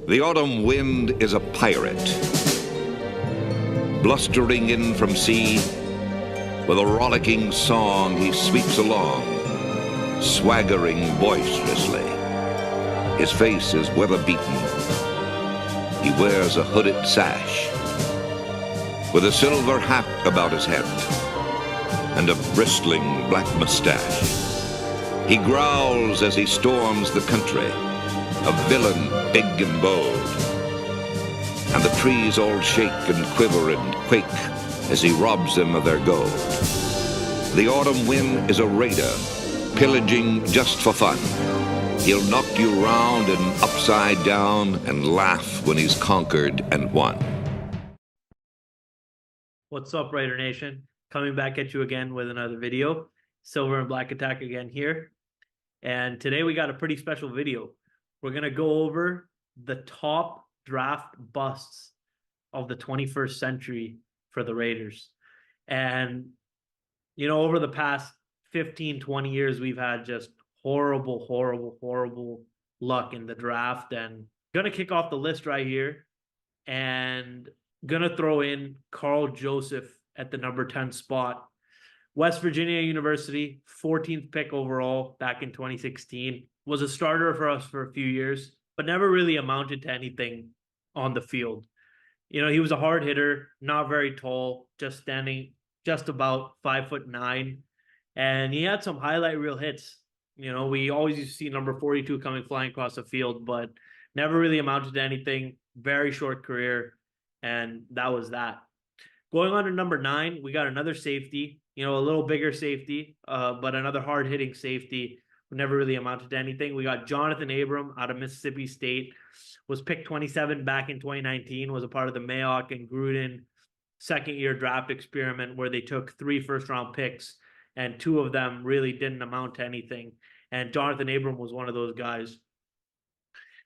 The autumn wind is a pirate, blustering in from sea. With a rollicking song he sweeps along, swaggering boisterously. His face is weather-beaten. He wears a hooded sash, with a silver hat about his head, and a bristling black mustache. He growls as he storms the country, a villain big and bold. And the trees all shake and quiver and quake as he robs them of their gold. The autumn wind is a raider, pillaging just for fun. He'll knock you round and upside down and laugh when he's conquered and won. What's up, Raider Nation? Coming back at you again with another video. Silver and Black Attack again here. And today we got a pretty special video. We're going to go over the top draft busts of the 21st century for the Raiders. And, you know, over the past 15, 20 years, we've had just horrible luck in the draft. And I'm going to kick off the list right here and going to throw in Carl Joseph at the number 10 spot. West Virginia University, 14th pick overall back in 2016. Was a starter for us for a few years, but never really amounted to anything on the field. You know, he was a hard hitter, not very tall, just standing just about 5'9", and he had some highlight reel hits. You know, we always used to see number 42 coming flying across the field, but never really amounted to anything. Very short career, and that was that. Going on to number 9, we got another safety, you know, a little bigger safety, but another hard-hitting safety who never really amounted to anything. We got Jonathan Abram out of Mississippi State, was picked 27 back in 2019, was a part of the Mayock and Gruden second-year draft experiment where they took 3 first-round picks, and 2 of them really didn't amount to anything. And Jonathan Abram was one of those guys.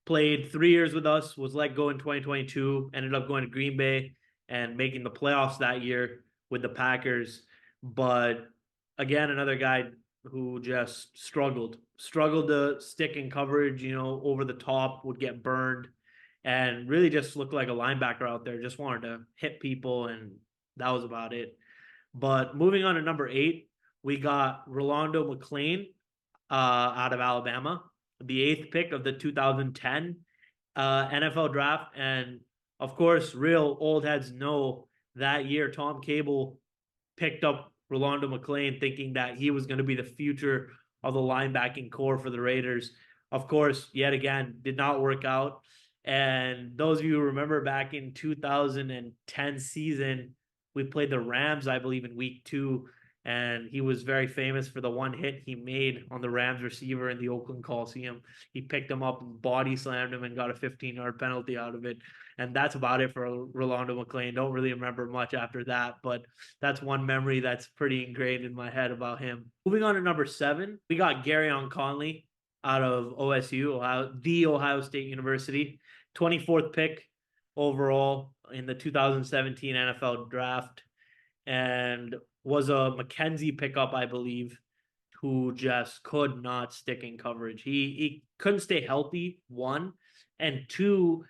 Played 3 years with us, was let go in 2022, ended up going to Green Bay and making the playoffs that year with the Packers. But again, another guy who just struggled to stick in coverage, you know, over the top, would get burned, and really just looked like a linebacker out there, just wanted to hit people, and that was about it. But moving on to number 8, we got Rolando McClain out of Alabama, the 8th pick of the 2010 NFL draft. And of course, real old heads know that year Tom Cable picked up Rolando McClain thinking that he was going to be the future of the linebacking core for the Raiders. Of course, yet again, did not work out. And those of you who remember back in 2010 season, we played the Rams, I believe, in week 2. And he was very famous for the one hit he made on the Rams receiver in the Oakland Coliseum. He picked him up and body slammed him and got a 15-yard penalty out of it. And that's about it for Rolando McClain. Don't really remember much after that, but that's one memory that's pretty ingrained in my head about him. Moving on to number 7, we got Garyon Conley out of OSU, the Ohio State University. 24th pick overall in the 2017 NFL draft. And was a McKenzie pickup, I believe, who just could not stick in coverage. He couldn't stay healthy, 1, and 2,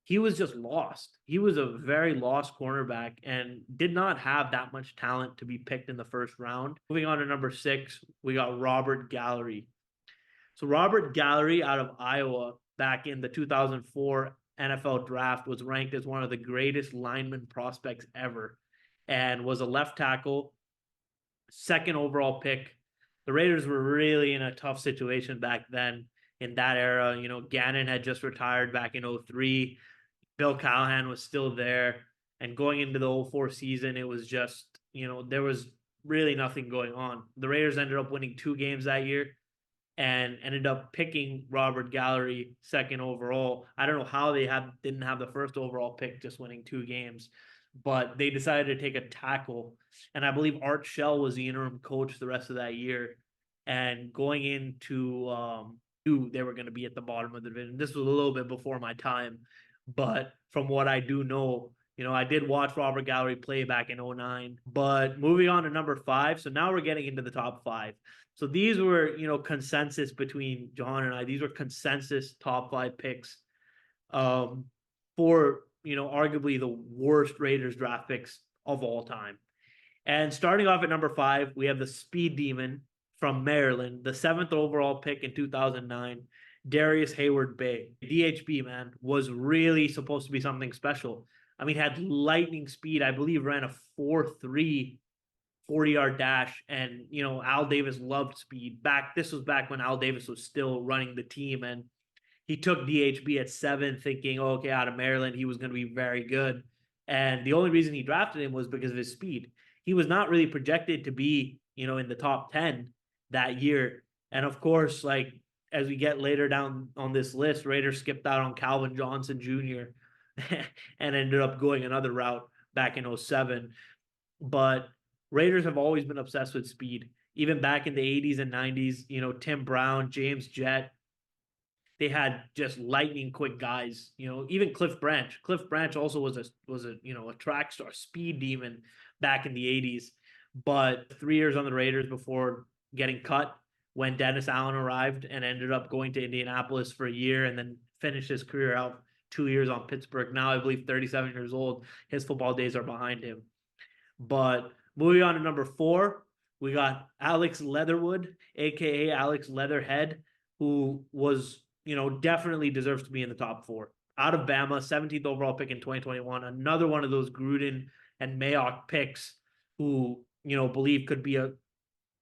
he was just lost. He was a very lost cornerback and did not have that much talent to be picked in the first round. Moving on to number 6, we got Robert Gallery. So Robert Gallery out of Iowa back in the 2004 NFL draft was ranked as one of the greatest lineman prospects ever, and was a left tackle, 2nd overall pick. The Raiders were really in a tough situation back then in that era. You know, Gannon had just retired back in 2003. Bill Callahan was still there. And going into the 2004 season, it was just, you know, there was really nothing going on. The Raiders ended up winning 2 games that year and ended up picking Robert Gallery 2nd overall. I don't know how they didn't have the 1st overall pick, just winning 2 games. But they decided to take a tackle. And I believe Art Shell was the interim coach the rest of that year. And going into they were going to be at the bottom of the division. This was a little bit before my time. But from what I do know, you know, I did watch Robert Gallery play back in 2009. But moving on to number 5. So now we're getting into the top 5. So these were, you know, consensus between John and I. These were consensus top 5 picks for, arguably the worst Raiders draft picks of all time. And starting off at number 5, we have the Speed Demon from Maryland, the 7th overall pick in 2009, Darius Hayward-Bay. DHB, man, was really supposed to be something special. I mean, had lightning speed. I believe ran a 4.3 40-yard dash, and Al Davis loved speed. This was back when Al Davis was still running the team, and he took DHB at 7, thinking, oh, okay, out of Maryland, he was going to be very good. And the only reason he drafted him was because of his speed. He was not really projected to be, in the top 10 that year. And of course, like as we get later down on this list, Raiders skipped out on Calvin Johnson Jr. and ended up going another route back in 07. But Raiders have always been obsessed with speed. Even back in the 80s and 90s, Tim Brown, James Jett, they had just lightning quick guys. Even Cliff Branch. Cliff Branch also was a track star, speed demon back in the 80s. But 3 years on the Raiders before getting cut when Dennis Allen arrived and ended up going to Indianapolis for a year and then finished his career out 2 years on Pittsburgh. Now I believe 37 years old. His football days are behind him. But moving on to number 4, we got Alex Leatherwood, aka Alex Leatherhead, who was, definitely deserves to be in the top 4. Out of Bama, 17th overall pick in 2021. Another one of those Gruden and Mayock picks who, believe could be a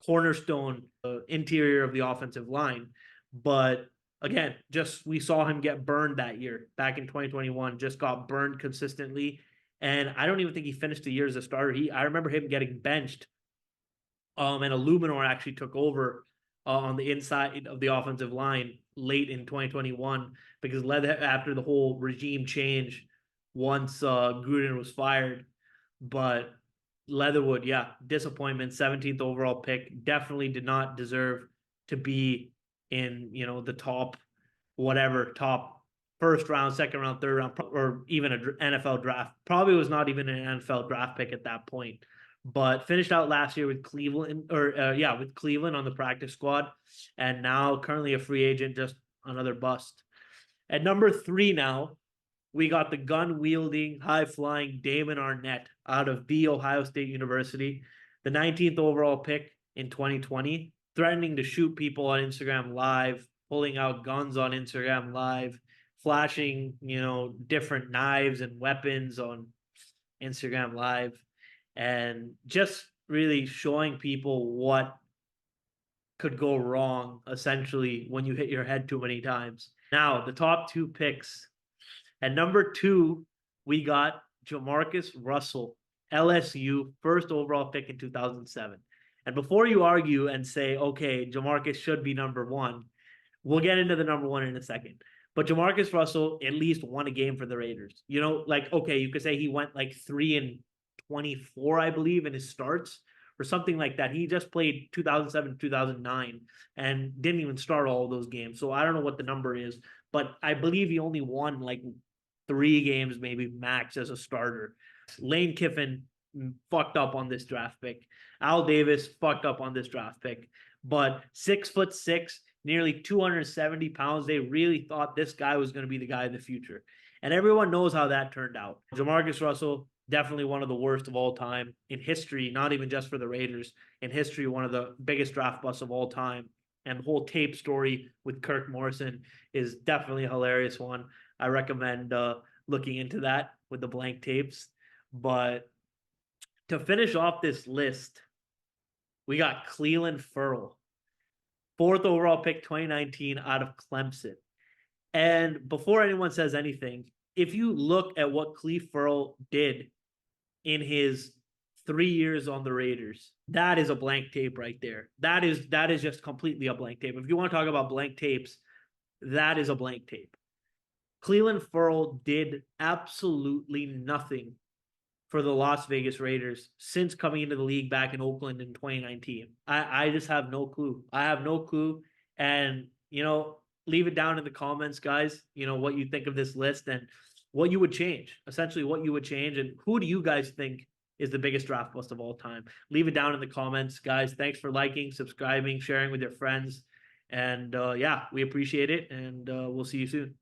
cornerstone interior of the offensive line. But again, we saw him get burned that year back in 2021, just got burned consistently. And I don't even think he finished the year as a starter. I remember him getting benched. And Illuminor actually took over on the inside of the offensive line late in 2021 because after the whole regime change once Gruden was fired. But Leatherwood, yeah, disappointment, 17th overall pick, definitely did not deserve to be in, the top first round, second round, third round, or even an NFL draft. Probably was not even an NFL draft pick at that point. But finished out last year with Cleveland, with Cleveland on the practice squad, and now currently a free agent, just another bust. At number 3 now, we got the gun-wielding, high-flying Damon Arnett out of The Ohio State University, the 19th overall pick in 2020, threatening to shoot people on Instagram Live, pulling out guns on Instagram Live, flashing, different knives and weapons on Instagram Live, and just really showing people what could go wrong, essentially, when you hit your head too many times. Now, the top 2 picks. At number 2, we got Jamarcus Russell, LSU, first overall pick in 2007. And before you argue and say, okay, Jamarcus should be number 1, we'll get into the number 1 in a second. But Jamarcus Russell at least won a game for the Raiders. Okay, you could say he went like 3-24, I believe, in his starts or something like that. He just played 2007, 2009 and didn't even start all of those games. So I don't know what the number is, but I believe he only won like 3 games, maybe max, as a starter. Lane Kiffin fucked up on this draft pick. Al Davis fucked up on this draft pick. But 6'6", nearly 270 pounds. They really thought this guy was going to be the guy of the future. And everyone knows how that turned out. Jamarcus Russell, definitely one of the worst of all time in history, not even just for the Raiders. In history, one of the biggest draft busts of all time. And the whole tape story with Kirk Morrison is definitely a hilarious one. I recommend looking into that with the blank tapes. But to finish off this list, we got Clelin Ferrell, 4th overall pick 2019 out of Clemson. And before anyone says anything, if you look at what Clelin Ferrell did in his 3 years on the Raiders, that is a blank tape right there. That is just completely a blank tape. If you want to talk about blank tapes, that is a blank tape. Clelin Ferrell did absolutely nothing for the Las Vegas Raiders since coming into the league back in Oakland in 2019. I just have no clue. I have no clue. And, leave it down in the comments, guys, what you think of this list and what you would change, essentially what you would change. And who do you guys think is the biggest draft bust of all time? Leave it down in the comments, guys. Thanks for liking, subscribing, sharing with your friends. And we appreciate it. And we'll see you soon.